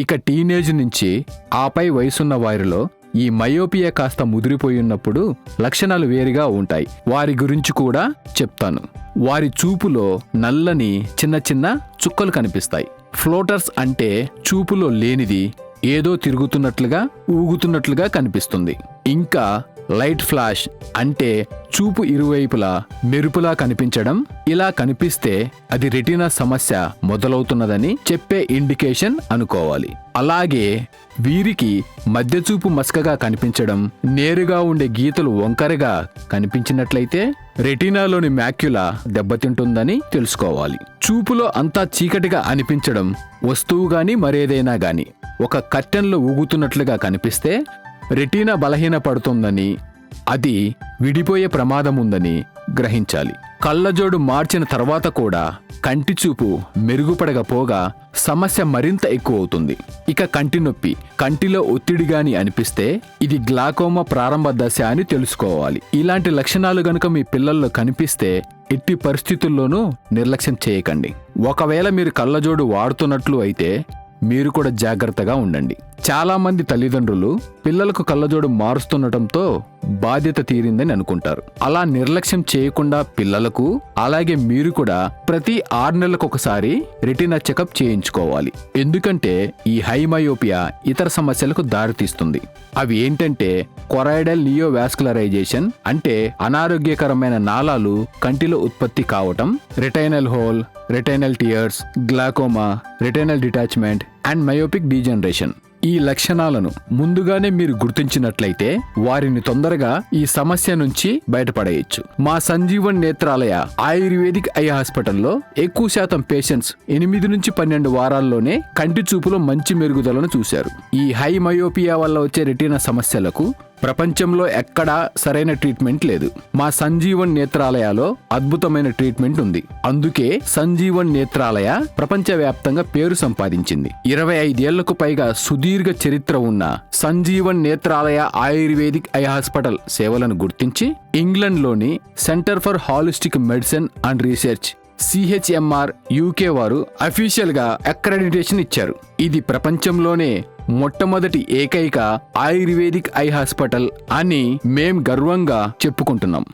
ఇక టీనేజ్ నుంచి ఆపై వయసున్న వారిలో ఈ మయోపియా కాస్త ముదిరిపోయినప్పుడు లక్షణాలు వేరుగా ఉంటాయి. వారి గురించి కూడా చెప్తాను. వారి చూపులో నల్లని చిన్న చిన్న చుక్కలు కనిపిస్తాయి. ఫ్లోటర్స్ అంటే చూపులో లేనిది ఏదో తిరుగుతున్నట్లుగా ఊగుతున్నట్లుగా కనిపిస్తుంది. ఇంకా లైట్ ఫ్లాష్ అంటే చూపు ఇరువైపులా మెరుపులా కనిపించడం. ఇలా కనిపిస్తే అది రెటీనా సమస్య మొదలవుతున్నదని చెప్పే ఇండికేషన్ అనుకోవాలి. అలాగే వీరికి మధ్యచూపు మసకగా కనిపించడం, నేరుగా ఉండే గీతలు వంకరగా కనిపించినట్లయితే రెటీనాలోని మ్యాక్యులా దెబ్బతింటుందని తెలుసుకోవాలి. చూపులో అంతా చీకటిగా అనిపించడం, వస్తువు గాని మరేదైనా గాని ఒక కర్టెన్లో ఊగుతున్నట్లుగా కనిపిస్తే రెటీనా బలహీనపడుతుందని, అది విడిపోయే ప్రమాదం ఉందని గ్రహించాలి. కళ్ళజోడు మార్చిన తర్వాత కూడా కంటి చూపు మెరుగుపడకపోగా సమస్య మరింత ఎక్కువ అవుతుంది. ఇక కంటి నొప్పి, కంటిలో ఒత్తిడిగాని అనిపిస్తే ఇది గ్లాకోమా ప్రారంభ దశ అని తెలుసుకోవాలి. ఇలాంటి లక్షణాలు గనుక మీ పిల్లల్లో కనిపిస్తే ఎట్టి పరిస్థితుల్లోనూ నిర్లక్ష్యం చేయకండి. ఒకవేళ మీరు కళ్ళజోడు వాడుతున్నట్లు అయితే మీరు కూడా జాగ్రత్తగా ఉండండి. చాలా మంది తల్లిదండ్రులు పిల్లలకు కళ్ళజోడు మారుస్తుండటంతో బాధ్యత తీరిందని అనుకుంటారు. అలా నిర్లక్ష్యం చేయకుండా పిల్లలకు, అలాగే మీరు కూడా ప్రతి 6 నెలలకు ఒకసారి రెటీనా చెకప్ చేయించుకోవాలి. ఎందుకంటే ఈ హై మయోపియా ఇతర సమస్యలకు దారితీస్తుంది. అవి ఏంటంటే కొరాయిడల్ నియోవాస్కులరైజేషన్ అంటే అనారోగ్యకరమైన నాళాలు కంటిలో ఉత్పత్తి కావటం, retinal whole, retinal tears, glaucoma, retinal detachment and myopic degeneration. ఈ లక్షణాలను ముందుగానే మీరు గుర్తించినట్లయితే వారిని తొందరగా ఈ సమస్య నుంచి బయటపడేయచ్చు. మా సంజీవన్ నేత్రాలయ ఆయుర్వేదిక్ ఐ హాస్పిటల్లో ఎక్కువ శాతం పేషెంట్స్ 8 నుంచి 12 వారాల్లోనే కంటి చూపులో మంచి మెరుగుదలను చూశారు. ఈ హై మయోపియా వల్ల వచ్చే రెటీనా సమస్యలకు ప్రపంచంలో ఎక్కడా సరైన ట్రీట్మెంట్ లేదు. మా సంజీవన్ నేత్రాలయలో అద్భుతమైన ట్రీట్మెంట్ ఉంది. అందుకే సంజీవన్ నేత్రాలయ ప్రపంచవ్యాప్తంగా పేరు సంపాదించింది. 25 ఏళ్లకు పైగా సుదీర్ఘ చరిత్ర ఉన్న Sanjeevan Netralaya ayurvedic eye hospital సేవలను గుర్తించి ఇంగ్లండ్లోని centre for holistic medicine and research CHMR UK వారు అఫీషియల్ గా అక్రెడిటేషన్ ఇచ్చారు. ఇది ప్రపంచంలోనే మొట్టమొదటి ఏకైక ఆయుర్వేదిక్ ఐ హాస్పిటల్ అని మేం గర్వంగా చెప్పుకుంటున్నాం.